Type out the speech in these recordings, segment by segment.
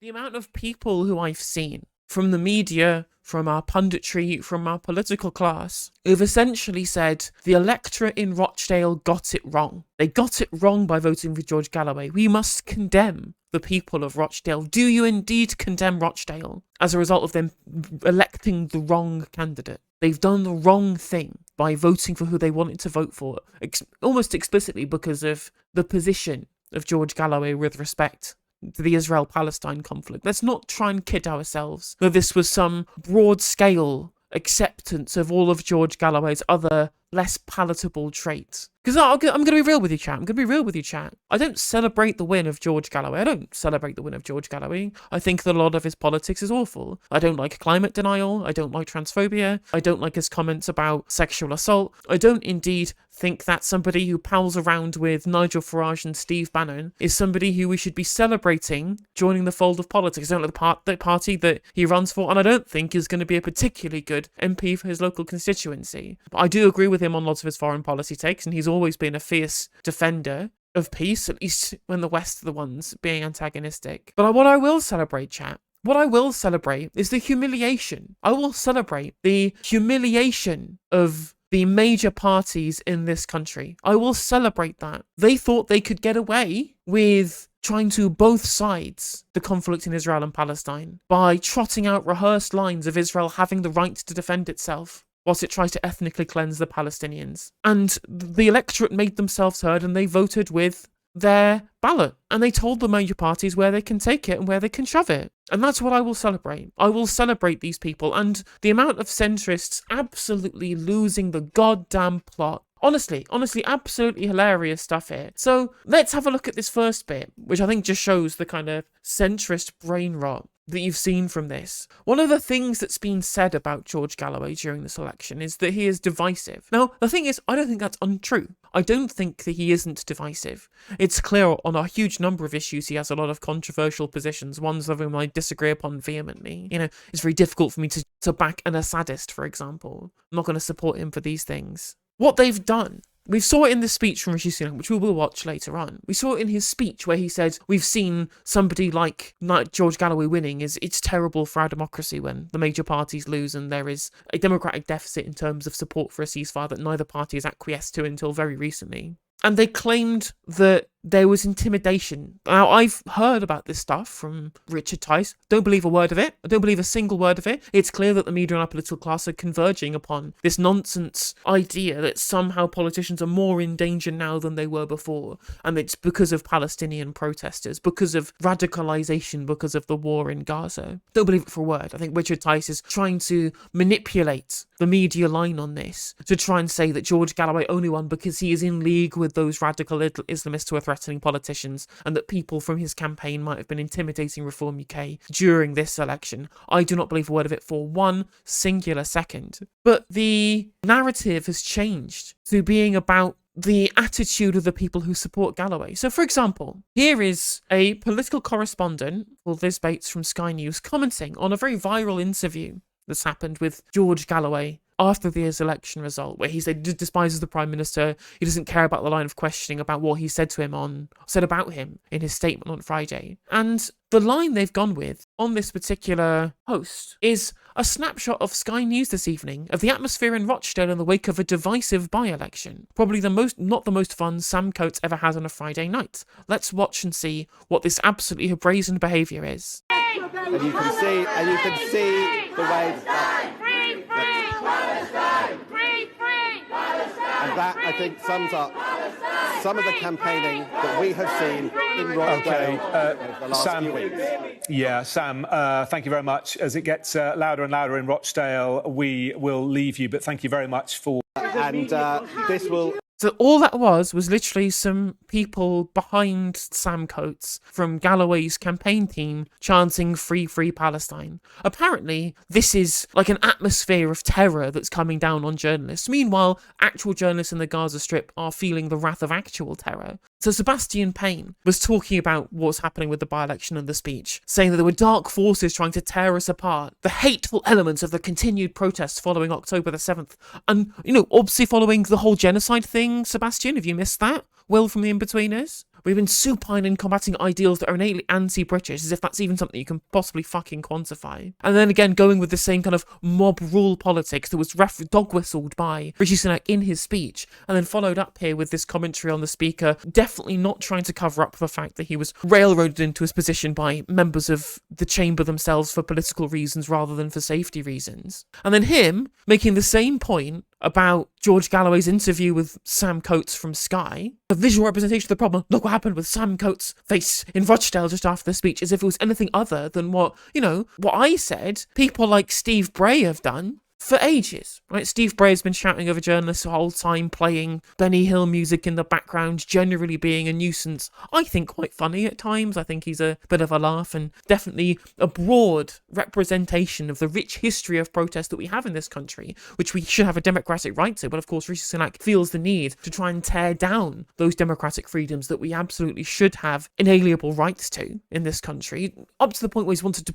The amount of people who I've seen from the media, from our punditry, from our political class, who've essentially said the electorate in Rochdale got it wrong. They got it wrong by voting for George Galloway. We must condemn the people of Rochdale. Do you indeed condemn Rochdale as a result of them electing the wrong candidate? They've done the wrong thing by voting for who they wanted to vote for, almost explicitly because of the position of George Galloway with respect to the Israel-Palestine conflict. Let's not try and kid ourselves that this was some broad-scale acceptance of all of George Galloway's other less palatable traits. Because I'm going to be real with you, chat. I don't celebrate the win of George Galloway. I think that a lot of his politics is awful. I don't like climate denial. I don't like transphobia. I don't like his comments about sexual assault. I don't indeed think that somebody who pals around with Nigel Farage and Steve Bannon is somebody who we should be celebrating joining the fold of politics. I don't like the party that he runs for, and I don't think is going to be a particularly good MP for his local constituency. But I do agree with him on lots of his foreign policy takes, and he's always been a fierce defender of peace, at least when the West are the ones being antagonistic. But what I will celebrate, chat, what I will celebrate is the humiliation. I will celebrate the humiliation of the major parties in this country. I will celebrate that. They thought they could get away with trying to both sides the conflict in Israel and Palestine by trotting out rehearsed lines of Israel having the right to defend itself whilst it tries to ethnically cleanse the Palestinians. And the electorate made themselves heard, and they voted with their ballot. And they told the major parties where they can take it and where they can shove it. And that's what I will celebrate. I will celebrate these people. And the amount of centrists absolutely losing the goddamn plot. Honestly, absolutely hilarious stuff here. So let's have a look at this first bit, which I think just shows the kind of centrist brain rot that you've seen from this. One of the things that's been said about George Galloway during this election is that he is divisive. Now, the thing is, I don't think that's untrue. I don't think that he isn't divisive. It's clear on a huge number of issues he has a lot of controversial positions, ones of whom I disagree upon vehemently. You know, it's very difficult for me to back an Assadist, for example. I'm not going to support him for these things. What they've done, we saw it in the speech from Rishi Sunak, which we will watch later on. We saw it in his speech where he said, we've seen somebody like George Galloway winning. It's terrible for our democracy when the major parties lose and there is a democratic deficit in terms of support for a ceasefire that neither party has acquiesced to until very recently. And they claimed that there was intimidation. Now, I've heard about this stuff from Richard Tice. Don't believe a word of it. I don't believe a single word of it. It's clear that the media and our political class are converging upon this nonsense idea that somehow politicians are more in danger now than they were before. And it's because of Palestinian protesters, because of radicalization, because of the war in Gaza. Don't believe it for a word. I think Richard Tice is trying to manipulate the media line on this to try and say that George Galloway only won because he is in league with those radical Islamists who are threatening politicians, and that people from his campaign might have been intimidating Reform UK during this election. I do not believe a word of it for one singular second. But the narrative has changed to being about the attitude of the people who support Galloway. So, for example, here is a political correspondent, Liz Bates from Sky News, commenting on a very viral interview that's happened with George Galloway after his election result, where he said he despises the Prime Minister, he doesn't care about the line of questioning about what he said about him in his statement on Friday. And the line they've gone with on this particular post is a snapshot of Sky News this evening of the atmosphere in Rochdale in the wake of a divisive by-election. Probably not the most fun Sam Coates ever had on a Friday night. Let's watch and see what this absolutely brazen behaviour is. And you can see the way and that, I think, sums up some of the campaigning that we have seen in Rochdale over the last few weeks. Yeah, Sam, thank you very much. As it gets louder and louder in Rochdale, we will leave you, but thank you very much for... And this will... So all that was literally some people behind Sam Coates from Galloway's campaign team chanting "Free, Free Palestine." Apparently, this is like an atmosphere of terror that's coming down on journalists. Meanwhile, actual journalists in the Gaza Strip are feeling the wrath of actual terror. So Sebastian Payne was talking about what's happening with the by-election and the speech, saying that there were dark forces trying to tear us apart, the hateful elements of the continued protests following October the 7th, and, obviously following the whole genocide thing. Sebastian, have you missed that? Will from the In-Betweeners? We've been supine in combating ideals that are innately anti-British, as if that's even something you can possibly fucking quantify. And then again, going with the same kind of mob rule politics that was dog-whistled by Rishi Sunak in his speech, and then followed up here with this commentary on the Speaker, definitely not trying to cover up the fact that he was railroaded into his position by members of the chamber themselves for political reasons rather than for safety reasons. And then him making the same point about George Galloway's interview with Sam Coates from Sky, a visual representation of the problem. Look what happened with Sam Coates' face in Rochdale just after the speech, as if it was anything other than what I said people like Steve Bray have done for ages, right? Steve Bray has been shouting over journalists the whole time, playing Benny Hill music in the background, generally being a nuisance. I think quite funny at times. I think he's a bit of a laugh, and definitely a broad representation of the rich history of protest that we have in this country, which we should have a democratic right to. But of course, Rishi Sunak feels the need to try and tear down those democratic freedoms that we absolutely should have inalienable rights to in this country, up to the point where he's wanted to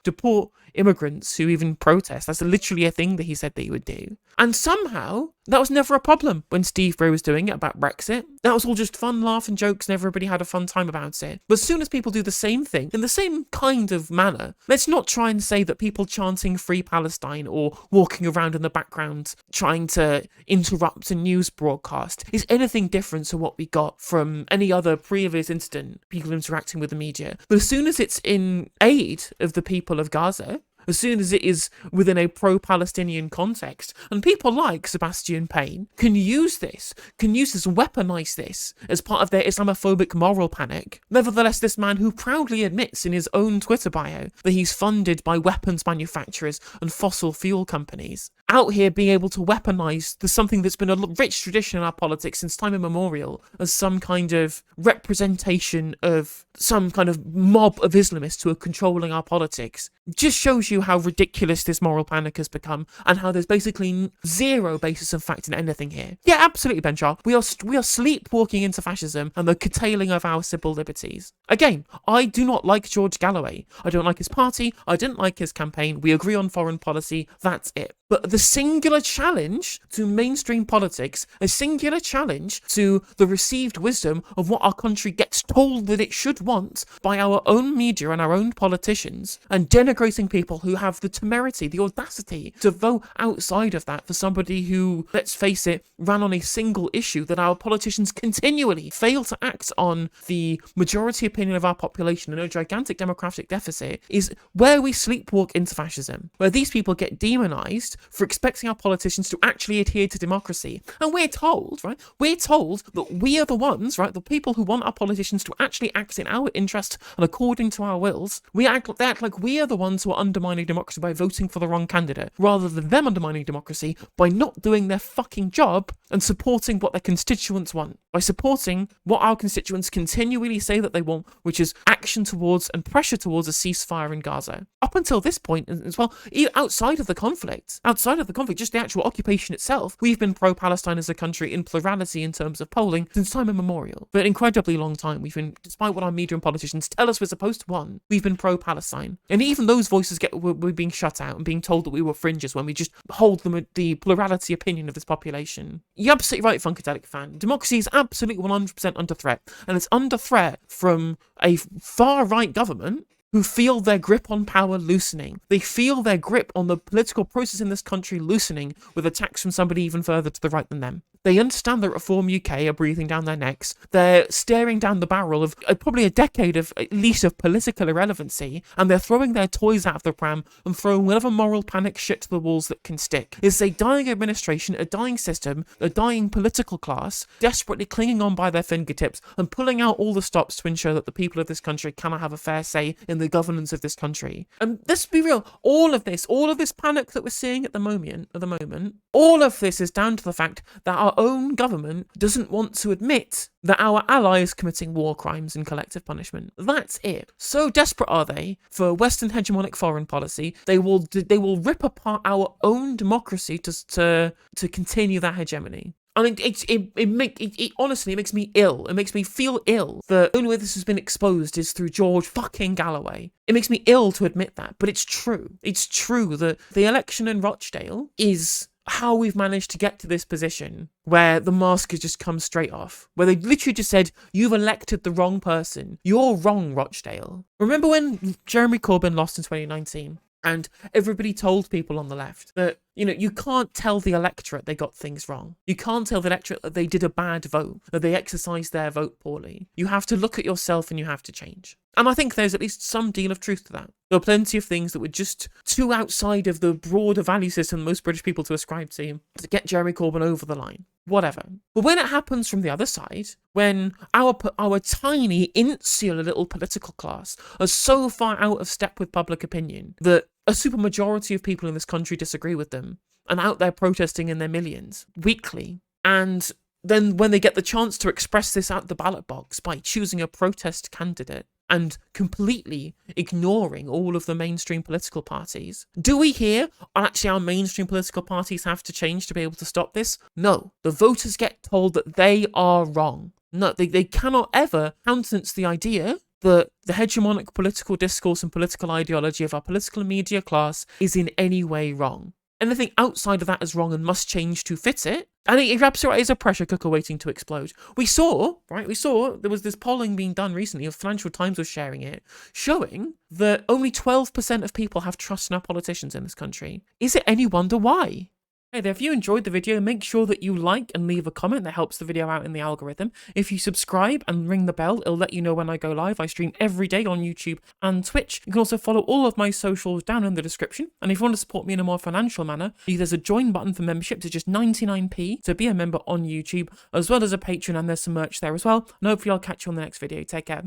deport immigrants who even protest. That's literally a thing that he said that he would do. And somehow, that was never a problem when Steve Bray was doing it about Brexit. That was all just fun, laugh and jokes, and everybody had a fun time about it. But as soon as people do the same thing, in the same kind of manner, let's not try and say that people chanting Free Palestine or walking around in the background trying to interrupt a news broadcast is anything different to what we got from any other previous incident, people interacting with the media. But as soon as it's in aid of the people of Gaza, as soon as it is within a pro-Palestinian context, and people like Sebastian Payne can use this, weaponize this as part of their Islamophobic moral panic. Nevertheless, this man who proudly admits in his own Twitter bio that he's funded by weapons manufacturers and fossil fuel companies, out here being able to weaponize something that's been a rich tradition in our politics since time immemorial as some kind of representation of some kind of mob of Islamists who are controlling our politics, just shows you how ridiculous this moral panic has become and how there's basically zero basis of fact in anything here. Yeah, absolutely, Ben Shah. We are sleepwalking into fascism and the curtailing of our civil liberties. Again, I do not like George Galloway. I don't like his party. I didn't like his campaign. We agree on foreign policy. That's it. But the singular challenge to mainstream politics, a singular challenge to the received wisdom of what our country gets told that it should want by our own media and our own politicians, and denigrating people who have the temerity, the audacity to vote outside of that for somebody who, let's face it, ran on a single issue that our politicians continually fail to act on the majority opinion of our population and a gigantic democratic deficit, is where we sleepwalk into fascism, where these people get demonized for expecting our politicians to actually adhere to democracy. And we're told, right? We're told that we are the ones, right? The people who want our politicians to actually act in our interest and according to our wills. They act like we are the ones who are undermining democracy by voting for the wrong candidate, rather than them undermining democracy by not doing their fucking job and supporting what their constituents want. By supporting what our constituents continually say that they want, which is action towards and pressure towards a ceasefire in Gaza. Up until this point as well, outside of the conflict, just the actual occupation itself, we've been pro-Palestine as a country in plurality in terms of polling since time immemorial. For an incredibly long time, we've been, despite what our media and politicians tell us we're supposed to want, we've been pro-Palestine. And even those voices were being shut out and being told that we were fringes when we just hold the plurality opinion of this population. You're absolutely right, Funkadelic fan. Democracy is absolutely 100% under threat. And it's under threat from a far-right government who feel their grip on power loosening. They feel their grip on the political process in this country loosening with attacks from somebody even further to the right than them. They understand that Reform UK are breathing down their necks. They're staring down the barrel of probably a decade of, at least, of political irrelevancy, and they're throwing their toys out of the pram and throwing whatever moral panic shit to the walls that can stick. It's a dying administration, a dying system, a dying political class, desperately clinging on by their fingertips and pulling out all the stops to ensure that the people of this country cannot have a fair say in the governance of this country. And let's be real, all of this panic that we're seeing at the moment, all of this is down to the fact that our own government doesn't want to admit that our ally is committing war crimes and collective punishment. That's it. So desperate are they for Western hegemonic foreign policy, they will rip apart our own democracy to continue that hegemony. I mean, it honestly makes me ill. It makes me feel ill. The only way this has been exposed is through George fucking Galloway. It makes me ill to admit that, but it's true. It's true that the election in Rochdale is how we've managed to get to this position where the mask has just come straight off, where they literally just said, you've elected the wrong person. You're wrong, Rochdale. Remember when Jeremy Corbyn lost in 2019? And everybody told people on the left that, you know, you can't tell the electorate they got things wrong. You can't tell the electorate that they did a bad vote, that they exercised their vote poorly. You have to look at yourself and you have to change. And I think there's at least some deal of truth to that. There were plenty of things that were just too outside of the broader value system most British people to ascribe to get Jeremy Corbyn over the line. Whatever. But when it happens from the other side, when our tiny, insular little political class are so far out of step with public opinion that a supermajority of people in this country disagree with them and out there protesting in their millions weekly, and then when they get the chance to express this out the ballot box by choosing a protest candidate and completely ignoring all of the mainstream political parties. Do we hear, actually, our mainstream political parties have to change to be able to stop this? No. The voters get told that they are wrong. No, they cannot ever countenance the idea that the hegemonic political discourse and political ideology of our political media class is in any way wrong. Anything outside of that is wrong and must change to fit it. And it absolutely is a pressure cooker waiting to explode. We saw there was this polling being done recently, the Financial Times was sharing it, showing that only 12% of people have trust in our politicians in this country. Is it any wonder why? Hey there, if you enjoyed the video, make sure that you like and leave a comment. That helps the video out in the algorithm. If you subscribe and ring the bell, it'll let you know when I go live. I stream every day on YouTube and Twitch. You can also follow all of my socials down in the description. And if you want to support me in a more financial manner, there's a join button for membership to just 99p to be a member on YouTube, as well as a Patreon, and there's some merch there as well. And hopefully I'll catch you on the next video. Take care.